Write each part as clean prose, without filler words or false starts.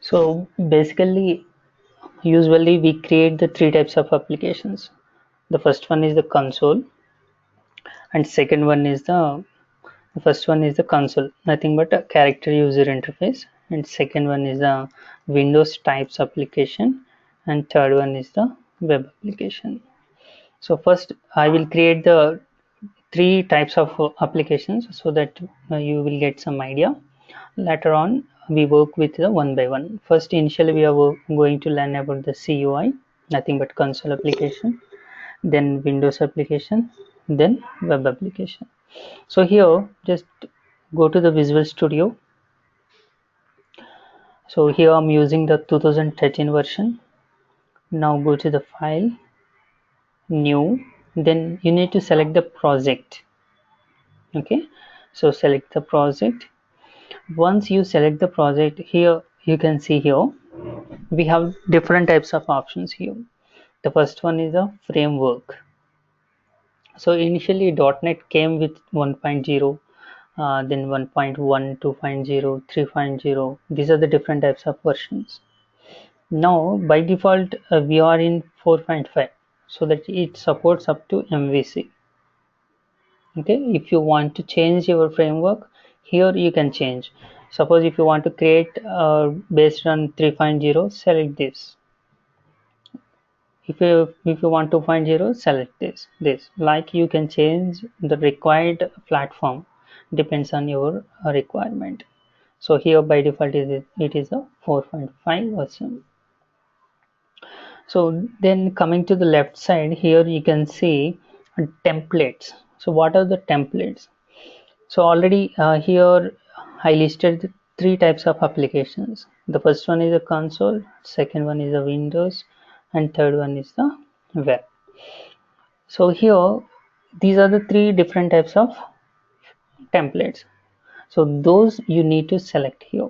So basically, usually we create the three types of applications. The first one is the console, and second one is the first one is the console, nothing but a character user interface, and second one is the Windows types application, and third one is the web application. So first I will create the three types of applications so that you will get some idea. Later on we work with the one by one. First, initially we are going to learn about the CUI, nothing but console application, then Windows application, then web application. So here just go to the Visual Studio. So here I'm using the 2013 version. Now go to the file, new, then you need to select the project. Okay, so select the project. Once you select the project, here you can see here we have different types of options here. The first one is a framework. So initially .NET came with 1.0, then 1.1, 2.0, 3.0. These are the different types of versions. Now by default we are in 4.5, so that it supports up to MVC. Okay, if you want to change your framework, here you can change. Suppose if you want to create based on 3.0, select this. If you want 2.0, select this. Like, you can change the required platform, depends on your requirement. So here by default it is a 4.5 version. So then coming to the left side, here you can see templates. So what are the templates? So already here I listed the three types of applications. The first one is a console, second one is a Windows, and third one is the web. So here these are the three different types of templates. So those you need to select here.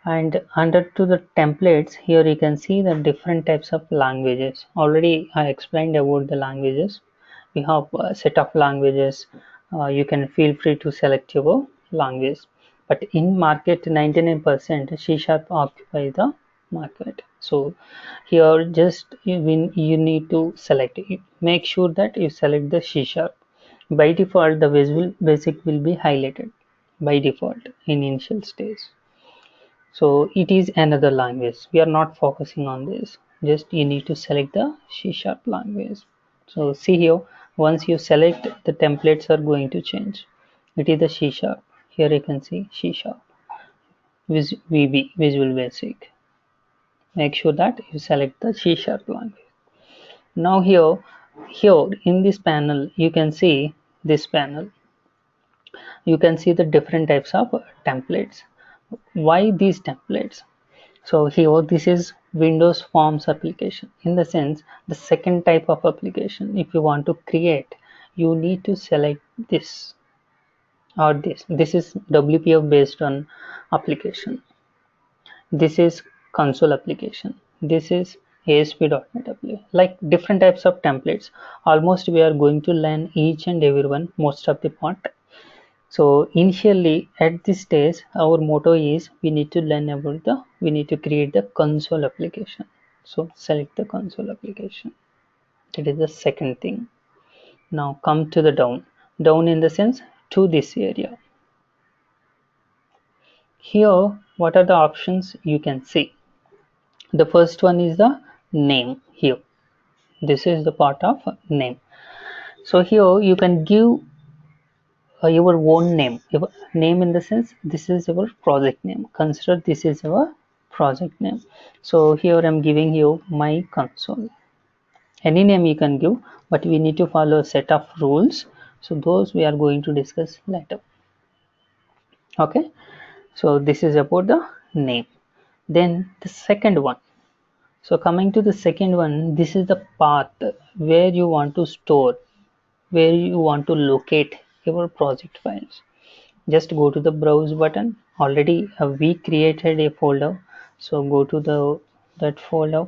And under to the templates, here you can see the different types of languages. Already I explained about the languages. We have a set of languages. You can feel free to select your language, but in market 99% C# occupy the market. So here just you need to select it. Make sure that you select the C#. By default the Visual Basic will be highlighted by default in initial stage. So it is another language. We are not focusing on this. Just you need to select the C# language. So see here, once you select, the templates are going to change. It is the C#. Here you can see C#, VB, Visual Basic. Make sure that you select the C# language. Now here in this panel, you can see this panel. You can see the different types of templates. Why these templates? So here this is Windows Forms application. In the sense, the second type of application, if you want to create, you need to select this or this. This is WPF based on application. This is console application. This is ASP.NET application. Like different types of templates. Almost we are going to learn each and every one, most of the part. So initially at this stage, our motto is we need to create the console application. So select the console application. That is the second thing. Now come to the down in the sense to this area. Here what are the options you can see? The first one is the name. Here this is the part of name. So here you can give your own name. Your name in the sense, this is your project name. Consider this is our project name. So here I'm giving you my console. Any name you can give, but we need to follow a set of rules. So those we are going to discuss later. Okay, so this is about the name. Then the second one. So coming to the second one, this is the path where you want to store, where you want to locate your project files. Just go to the browse button. Already we created a folder, so go to that folder.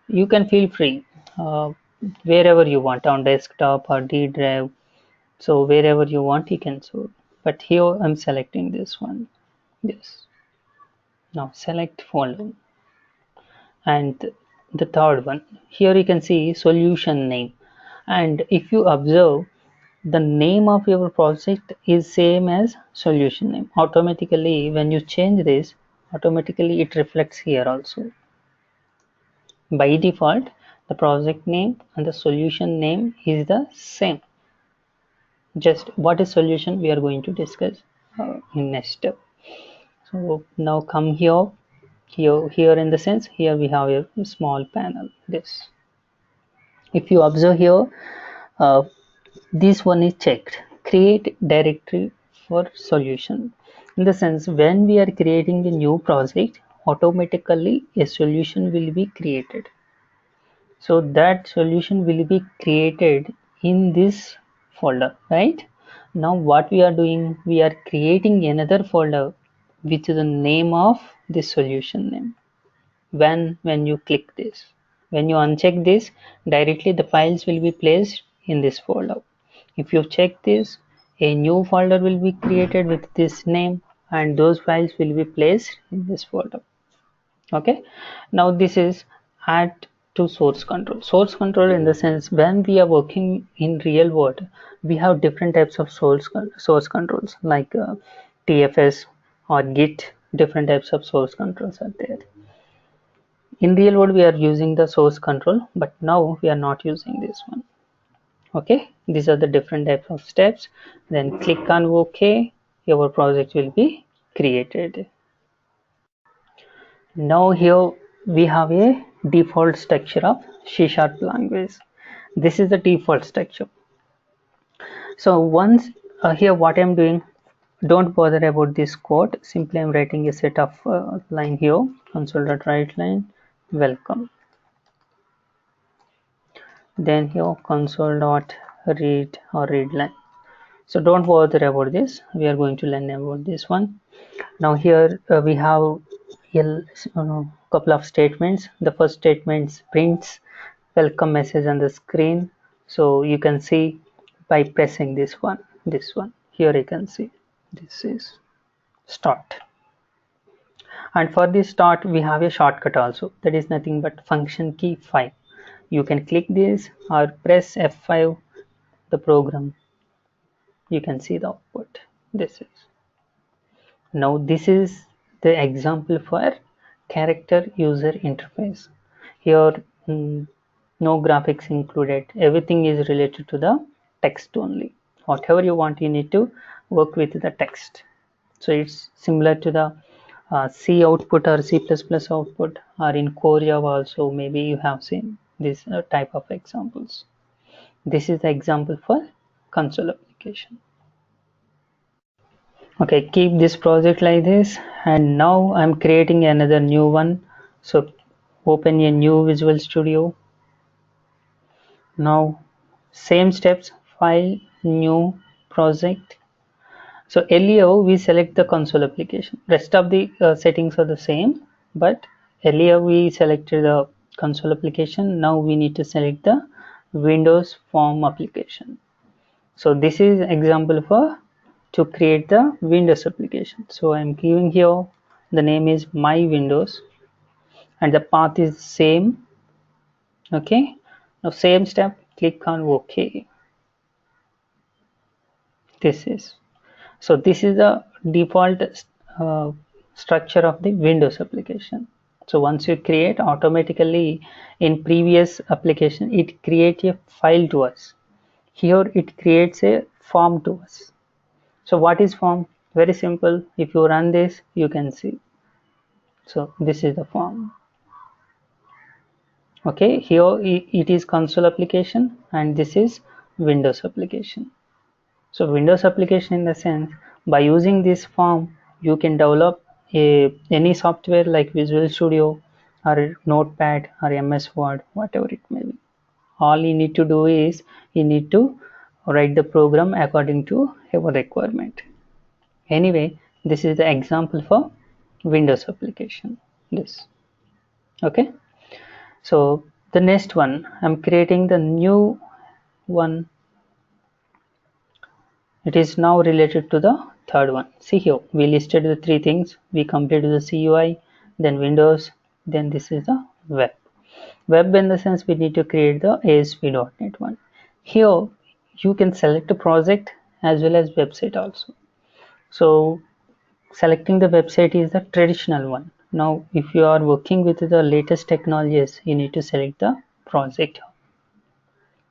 You can feel free wherever you want, on desktop or D drive. So wherever you want you can store, but here I'm selecting this one. Yes, now select folder. and the third one. Here you can see solution name, and if you observe, the name of your project is same as solution name. Automatically when you change this, automatically it reflects here also. By default, the project name and the solution name is the same. Just what is solution we are going to discuss in next step. So now come here in the sense, here we have a small panel. This, if you observe here, uh, this one is checked, create directory for solution. In the sense, when we are creating a new project, automatically a solution will be created. So that solution will be created in this folder, right? Now what we are doing, we are creating another folder with the name of the solution name. When you click this, when you uncheck this, directly the files will be placed in this folder. If you check this, a new folder will be created with this name, and those files will be placed in this folder. Okay, now this is add to source control. Source control in the sense, when we are working in real world, we have different types of source controls like TFS or Git. Different types of source controls are there. In real world we are using the source control, but now we are not using this one. Okay, these are the different types of steps. Then click on OK, your project will be created. Now here we have a default structure of C# language. This is the default structure. So once here what I'm doing, don't bother about this code, simply I'm writing a set of line here, console.writeLine welcome. Then here console.read or readline. So don't bother about this, we are going to learn about this one. Now here we have a couple of statements. The first statement prints welcome message on the screen. So you can see by pressing this one, here you can see this is start. And for this start we have a shortcut also, that is nothing but function key 5. You can click this or press F5 the program, you can see the output. This is, now this is the example for character user interface. Here no graphics included, everything is related to the text only. Whatever you want, you need to work with the text. So it's similar to the C output or C++ output, or in core Java also maybe you have seen this type of examples. This is the example for console application. Okay, keep this project like this, and now I'm creating another new one. So open a new Visual Studio. Now same steps, file, new project. So earlier we select the console application, rest of the settings are the same, but earlier we selected the console application, now we need to select the Windows form application. So this is example for to create the Windows application. So I'm giving here the name is my Windows and the path is same. Okay, now same step, click on OK. This is, so this is the default uh, structure of the Windows application. So once you create, automatically in previous application it creates a file to us. Here it creates a form to us. So what is form? Very simple. If you run this, you can see. So this is the form. Okay, here it is console application and this is Windows application. So Windows application in the sense, by using this form, you can develop any software like Visual Studio or Notepad or MS Word, whatever it may be. All you need to do is you need to write the program according to your requirement. Anyway, this is the example for Windows application. This. Okay. So the next one, I'm creating the new one. It is now related to the third one. See here, we listed the three things. We completed the CUI, then Windows, then this is the web. Web in the sense we need to create the ASP.NET one. Here you can select a project as well as website also. So selecting the website is the traditional one. Now if you are working with the latest technologies, you need to select the project.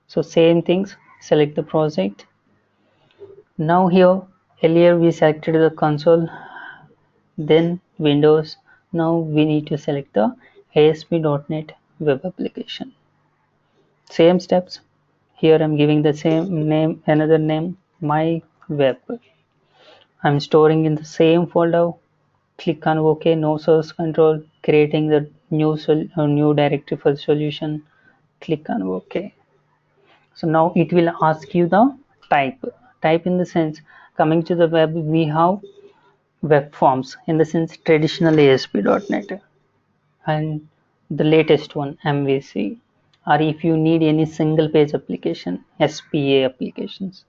So same things, select the project. Now here earlier we selected the console, then Windows. Now we need to select the ASP.NET web application. Same steps. Here I'm giving the same name, another name, my web. I'm storing in the same folder. Click on OK, no source control, creating the new directory for solution. Click on OK. So now it will ask you the type. Type in the sense, coming to the web, we have web forms in the sense traditional ASP.NET and the latest one MVC, or if you need any single page application, SPA applications.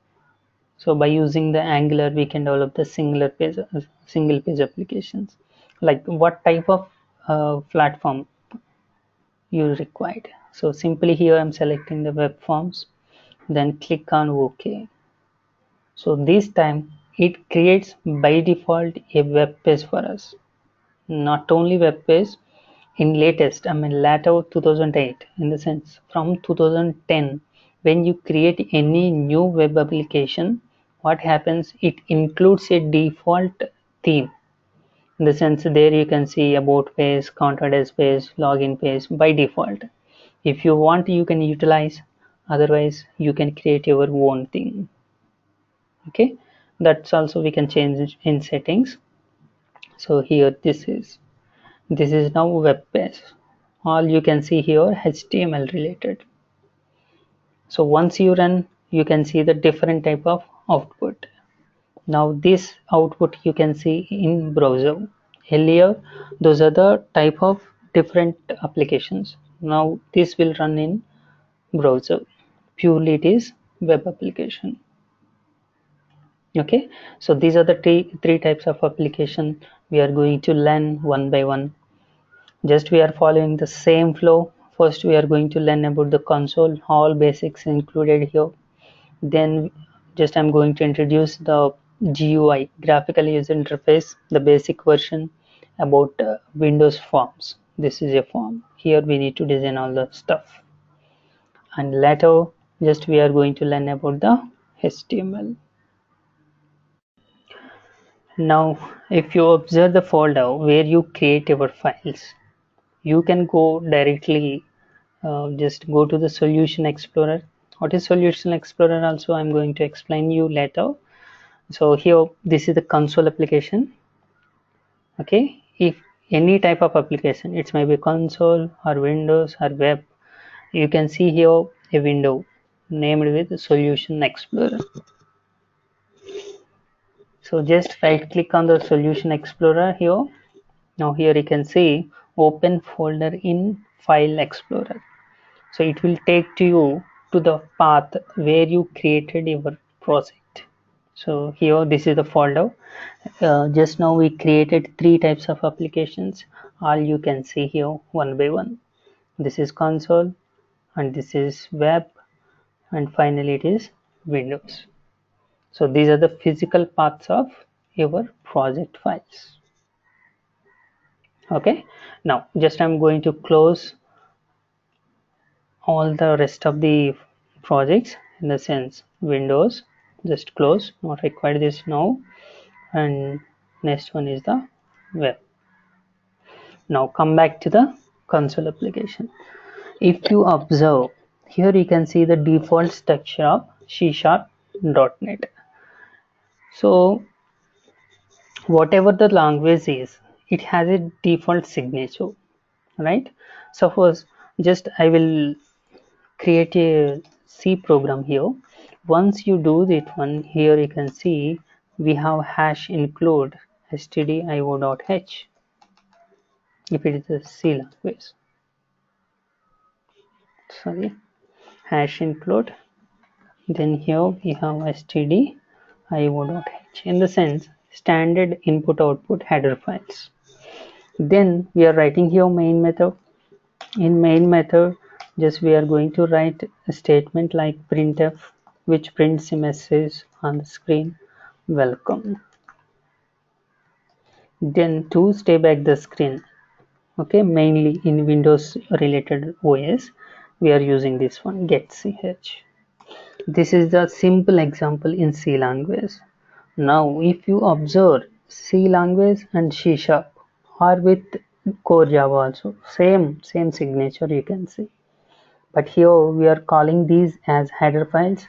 So by using the Angular we can develop the single page applications. Like what type of platform you required. So simply here I'm selecting the web forms, then click on OK. So this time it creates by default a web page for us. Not only web page, in latest, I mean later 2008, in the sense from 2010, when you create any new web application, what happens, it includes a default theme. In the sense there you can see about page, contact page, login page by default. If you want, you can utilize, otherwise you can create your own thing. Okay, that's also we can change in settings. So here this is now web page. All you can see here HTML related. So once you run, you can see the different type of output. Now this output you can see in browser. Earlier those are the type of different applications. Now this will run in browser. Purely it is web application. Okay, so these are the three types of application we are going to learn one by one. Just we are following the same flow. First we are going to learn about the console, all basics included here. Then just I'm going to introduce the GUI, graphical user interface, the basic version, about Windows forms. This is a form. Here we need to design all the stuff. And later just we are going to learn about the HTML. Now if you observe the folder where you create your files, you can go directly, just go to the solution explorer. What is solution explorer also I'm going to explain you later. So here this is the console application. Okay, if any type of application, it may be console or Windows or web, you can see here a window named with solution explorer. So just right click on the solution explorer here. Now here you can see open folder in file explorer. So it will take to you to the path where you created your project. So here this is the folder. Just now we created three types of applications. All you can see here one by one. This is console and this is web and finally it is Windows. So these are the physical paths of your project files. Okay, now just I'm going to close all the rest of the projects, in the sense Windows, just close, not required this now, and next one is the web. Now come back to the console application. If you observe here, you can see the default structure of C#.NET. So whatever the language is, it has a default signature, right? Suppose just I will create a C program here. Once you do that one, here you can see we have hash include stdio.h if it is a C language. Sorry, hash include. Then here we have stdio.h, in the sense standard input output header files. Then we are writing here main method. In main method, just we are going to write a statement like printf, which prints a message on the screen, welcome. Then to stay back the screen, okay, mainly in Windows related OS, we are using this one, getch. This is the simple example in C language. Now, if you observe, C language and C sharp are with core Java also, same signature you can see. But here we are calling these as header files,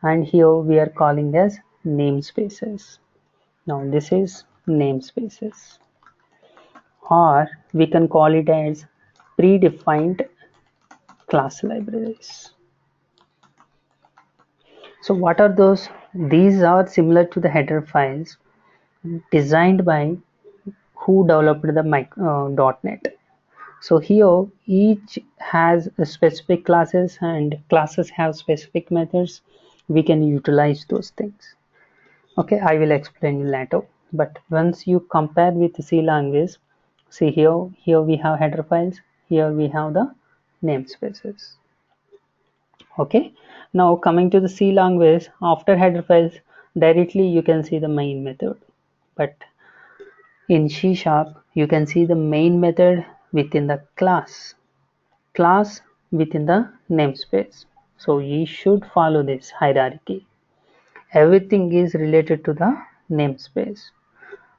and here we are calling as namespaces. Now this is namespaces, or we can call it as predefined class libraries. So what are those? These are similar to the header files designed by who developed the .NET. So here each has a specific classes, and classes have specific methods. We can utilize those things. Okay, I will explain later. But once you compare with C language, see here we have header files, here we have the namespaces. Okay, now coming to the C language, after header files, directly you can see the main method. But in C sharp, you can see the main method within the class within the namespace. So you should follow this hierarchy. Everything is related to the namespace.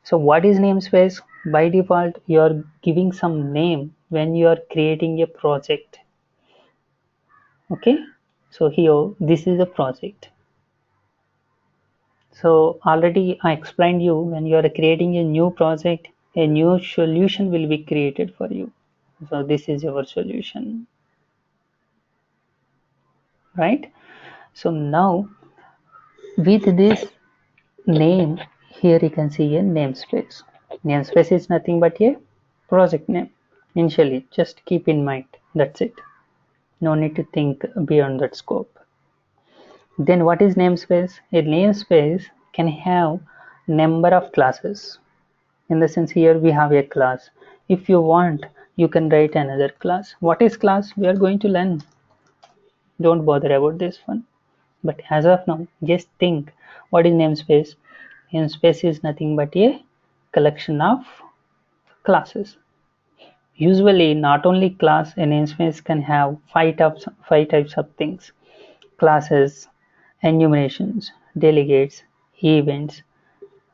So what is namespace? By default, you are giving some name when you are creating a project. Okay, so here this is a project. So already I explained you, when you are creating a new project, a new solution will be created for you. So this is your solution, right? So now with this name, here you can see a namespace. Namespace is nothing but a project name. Initially, just keep in mind, that's it. No need to think beyond that scope. Then what is namespace? A namespace can have number of classes. In the sense, here we have a class. If you want, you can write another class. What is class? We are going to learn. Don't bother about this one. But as of now, just think, what is namespace? Namespace is nothing but a collection of classes. Usually, not only class, a namespace can have five types of things: classes, enumerations, delegates, events,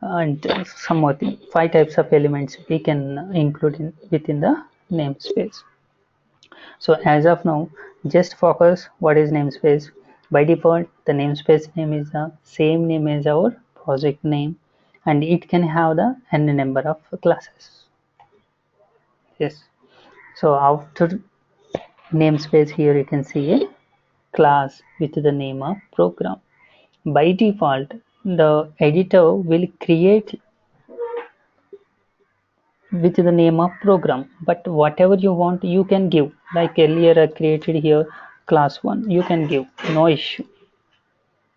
and some more thing. Five types of elements we can include within the namespace. So as of now, just focus what is namespace. By default, the namespace name is the same name as our project name, and it can have the n number of classes. Yes. So after namespace, here you can see a class with the name of program. By default, the editor will create with the name of program, but whatever you want you can give. Like earlier I created here class 1, you can give, no issue.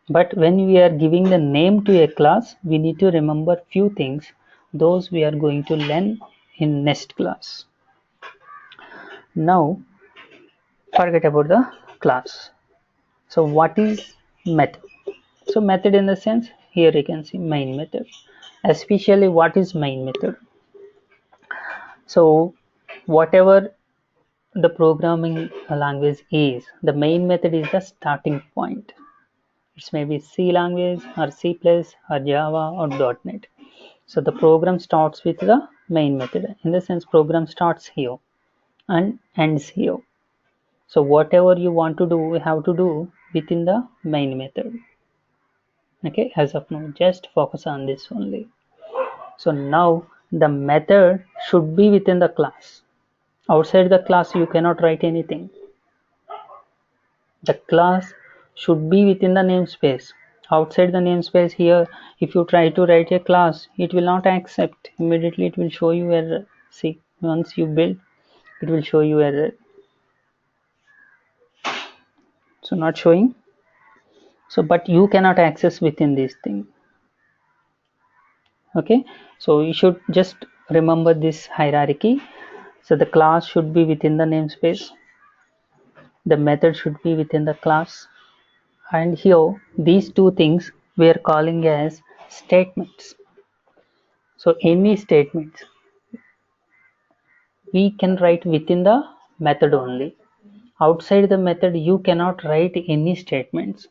But when we are giving the name to a class, we need to remember few things. Those we are going to learn in next class. Now forget about the class. So what is method? So method, in the sense, here you can see main method. Especially what is main method? So whatever the programming language is, the main method is the starting point. It's maybe C language or C plus or Java or .NET. So the program starts with the main method. In the sense, program starts here and ends here. So whatever you want to do, we have to do within the main method. Okay, as of now, just focus on this only. So now the method should be within the class. Outside the class, you cannot write anything. The class should be within the namespace. Outside the namespace, here, if you try to write a class, it will not accept. Immediately it will show you error. See, once you build, it will show you error. So not showing. So but you cannot access within this thing. Okay, so you should just remember this hierarchy. So the class should be within the namespace, the method should be within the class, and here these two things we are calling as statements. So any statements we can write within the method only. Outside the method you cannot write any statements.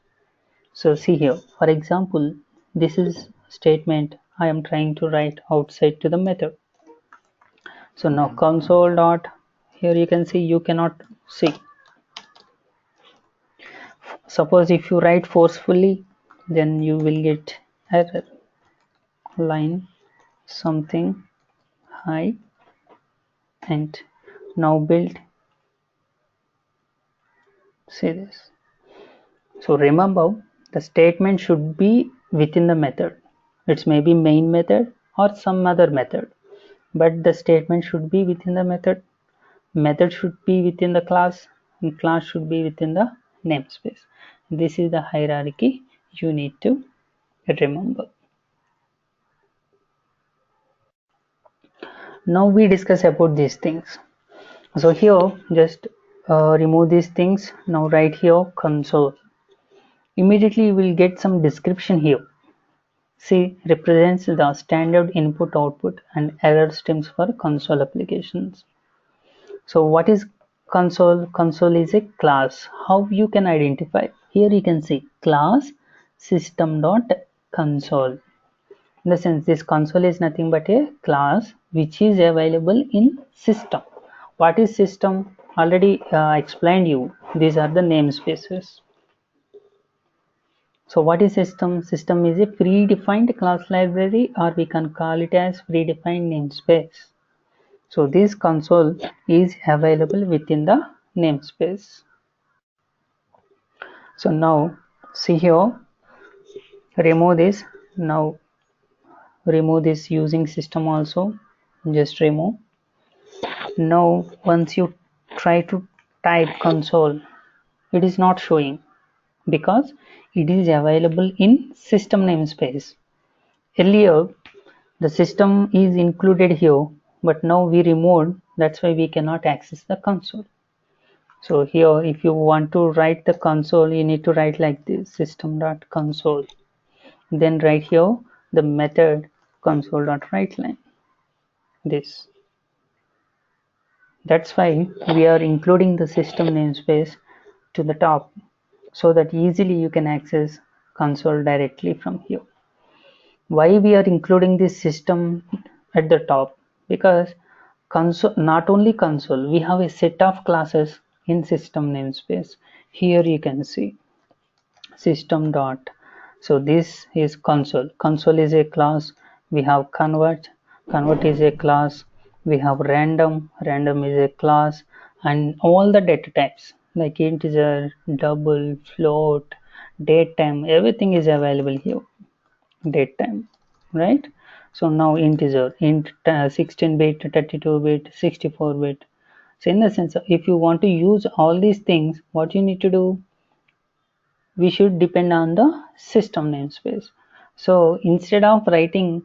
So see here, for example, this is statement I am trying to write outside to the method. So now console dot, here you can see, you cannot see. Suppose if you write forcefully, then you will get error. Line something high and now build. See this. So remember, the statement should be within the method. It's maybe main method or some other method, but the statement should be within the method. Method should be within the class, and class should be within the namespace. This is the hierarchy you need to remember. Now we discuss about these things. So here just remove these things. Now write here console. Immediately you will get some description here. C represents the standard input output and error streams for console applications. So what is console? Console is a class. How you can identify? Here you can see class system.console. In the sense, this console is nothing but a class which is available in system. What is system? Already explained you. These are the namespaces. So what is system? System is a predefined class library, or we can call it as predefined namespace. So this console is available within the namespace. So now see here, remove this. Now remove this using system also. Just remove. Now once you try to type console, it is not showing because it is available in system namespace. Earlier the system is included here, but now we removed, that's why we cannot access the console. So here if you want to write the console, you need to write like this, system.console. Then write here the method console.writeLine. This. That's why we are including the system namespace to the top so that easily you can access console directly from here. Why we are including this system at the top? Because console, not only console, we have a set of classes in system namespace. Here you can see system dot. So this is console. Console is a class. We have convert. Convert is a class. We have random. Random is a class, and all the data types like integer, double, float, date time, everything is available here. Date time, right? So now integer, int 16-bit, 32-bit, 64-bit. So in the sense, if you want to use all these things, what you need to do? We should depend on the system namespace. So instead of writing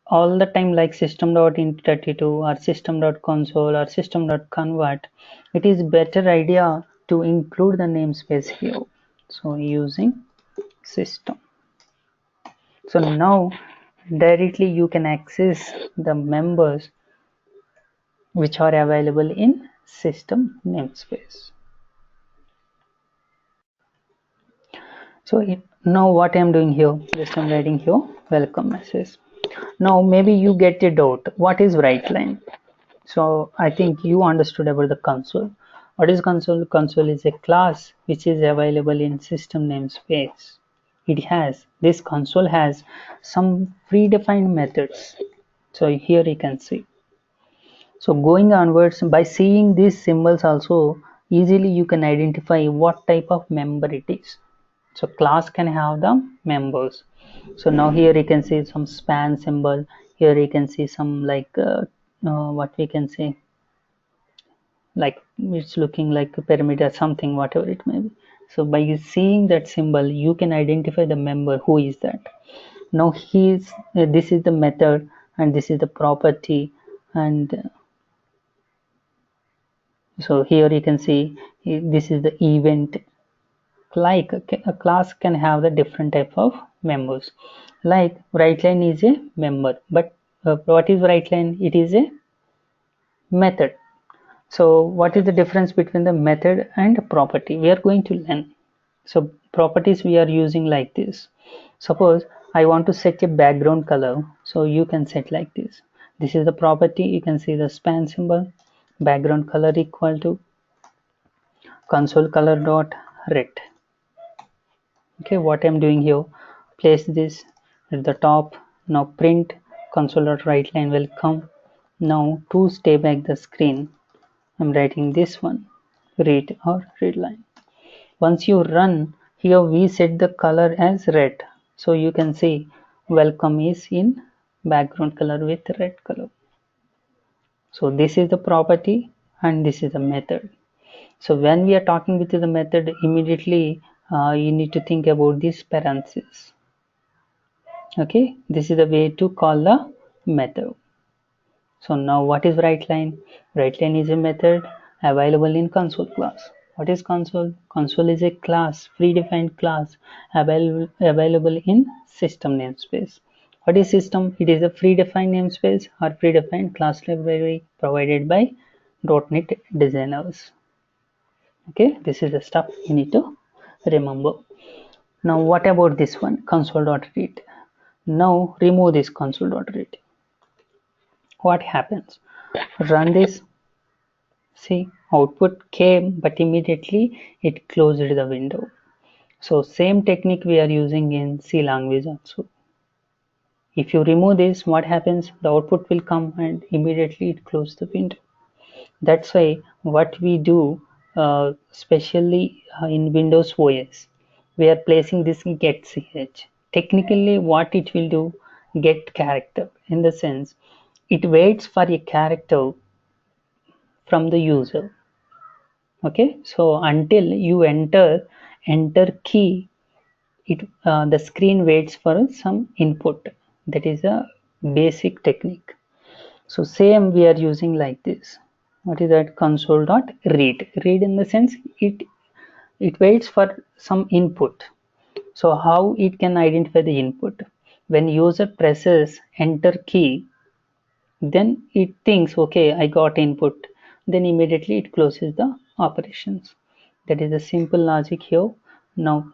all the time like system.int32 or system.console or system.convert, it is better idea to include the namespace here. So using system. So now directly you can access the members which are available in system namespace. So now what I'm doing here, just I'm writing here welcome message. Now maybe you get a doubt, what is WriteLine? So I think you understood about the console. What is console? Console is a class which is available in system namespace. This console has some predefined methods. So here you can see. So going onwards, by seeing these symbols also, easily you can identify what type of member it is. So class can have the members. So now here you can see some span symbol. Here you can see some like what we can say, like it's looking like a pyramid or something, whatever it may be. So by seeing that symbol, you can identify the member. Who is that? Now this is the method and this is the property, and So here you can see this is the event. Like a class can have the different type of members. Like WriteLine is a member, but what is WriteLine? It is a method. So what is the difference between the method and property? We are going to learn. So properties we are using like this. Suppose I want to set a background color, so you can set like this. This is the property. You can see the span symbol, background color equal to console color dot red. Okay, what I'm doing here, place this at the top. Now print console dot write line will come. Now to stay back the screen, I'm writing this one, read or read line. Once you run, here we set the color as red. So you can see welcome is in background color with red color. So this is the property and this is the method. So when we are talking with the method, immediately you need to think about these parentheses. Okay, this is the way to call the method. So now what is WriteLine? WriteLine is a method available in console class. What is console? Console is a class, predefined class available in system namespace. What is system? It is a predefined namespace or predefined class library provided by .NET designers. Okay, this is the stuff you need to remember. Now what about this one, console.read? Now remove this console.read. What happens? Run this. See, output came, but immediately it closed the window. So same technique we are using in C language also. If you remove this, what happens? The output will come and immediately it closes the window. That's why what we do, especially in Windows OS, we are placing this get ch. Technically, what it will do, get character, in the sense it waits for a character from the user. Okay, so until you enter key, it the screen waits for some input. That is a basic technique. So same we are using like this. What is that? Console dot read. Read in the sense it waits for some input. So how it can identify the input? When user presses enter key, then it thinks, okay, I got input. Then immediately it closes the operations. That is the simple logic here. Now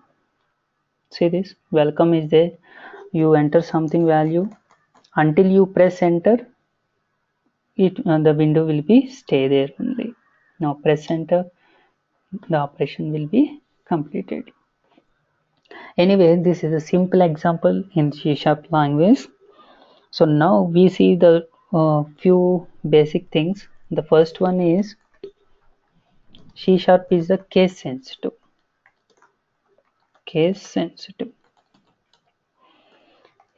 see this, welcome is there. You enter something value. Until you press enter, the window will be stay there only. Now press enter, the operation will be completed. Anyway, this is a simple example in C# language. So now we see the few basic things. The first one is C# is the case sensitive. Case sensitive.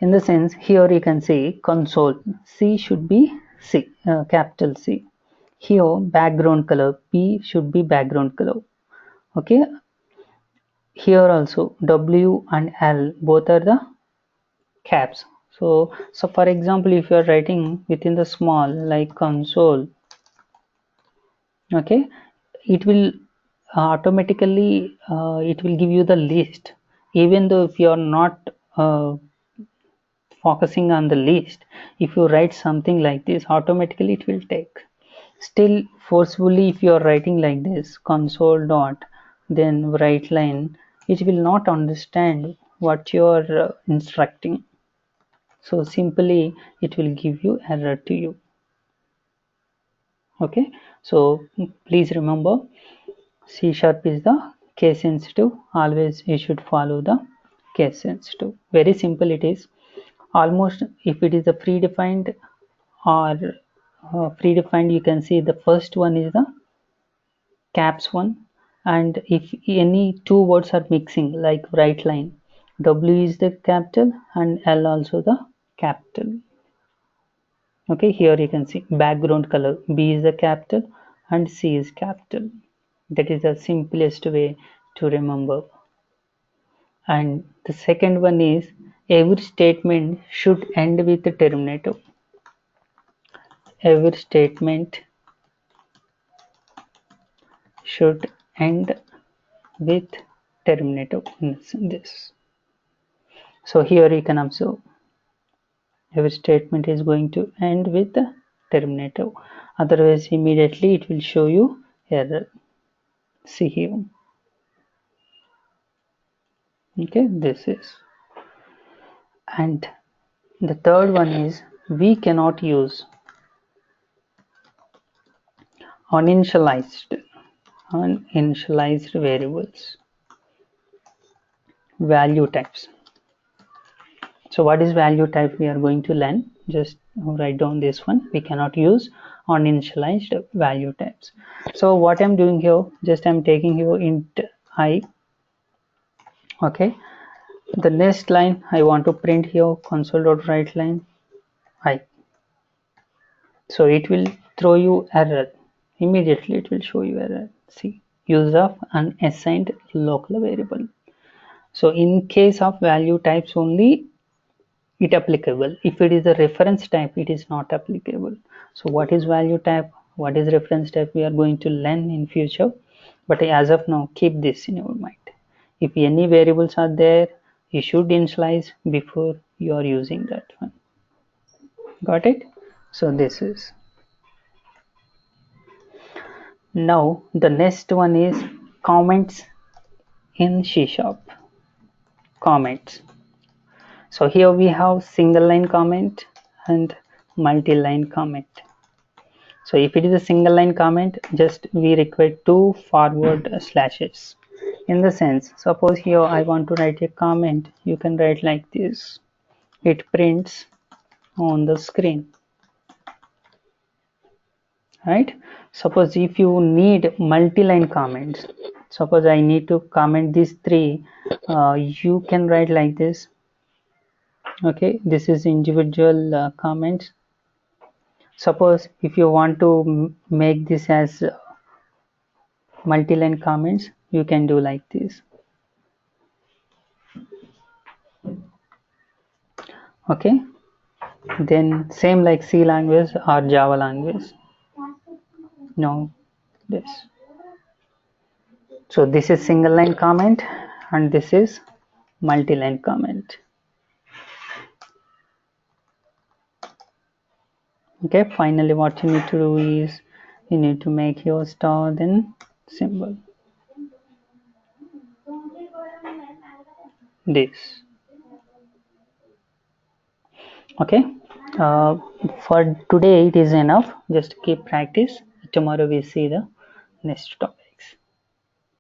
In the sense, here you can see console. C should be C, capital C. Here background color P should be background color. Okay. Here also W and L both are the caps. So for example, if you are writing within the small like console, okay, it will automatically it will give you the list, even though if you are not focusing on the list. If you write something like this, automatically it will take. Still forcefully, if you are writing like this console dot then write line, it will not understand what you are instructing. So simply it will give you error to you. Okay, so please remember, C# is the case sensitive. Always you should follow the case sensitive. Very simple it is. Almost if it is a predefined or predefined, you can see the first one is the caps one, and if any two words are mixing like write line, W is the capital and L also the capital. Okay, here you can see background color B is the capital and C is capital. That is the simplest way to remember. And the second one is every statement should end with the terminator. Every statement should end with terminator in this. So here you can observe every statement is going to end with the terminator, otherwise immediately it will show you error. See here. Okay, this is. And the third one is we cannot use uninitialized variables value types. So what is value type we are going to learn? Just write down this one. We cannot use uninitialized value types. So what I'm doing here, just I'm taking here int I. Okay, the next line I want to print here console.writeLine I. So it will throw you error. Immediately it will show you error. See, use of unassigned local variable. So in case of value types only it applicable. If it is a reference type, it is not applicable. So what is value type? What is reference type? We are going to learn in future. But as of now, keep this in your mind. If any variables are there, you should initialize before you are using that one. Got it? So this is. Now the next one is comments in C#. Comments. So here we have single line comment and multi-line comment. So if it is a single line comment, just we require 2 forward slashes. In the sense, suppose here I want to write a comment, you can write like this. It prints on the screen. Right? Suppose if you need multi-line comments, suppose I need to comment these 3, you can write like this. Okay, this is individual comments. Suppose if you want to make this as multi-line comments, you can do like this. Okay, then same like C language or Java language. No, this. So this is single line comment and this is multi-line comment. Okay, finally what you need to do is you need to make your star then symbol. This. Okay, for today it is enough. Just keep practice. Tomorrow we see the next topic.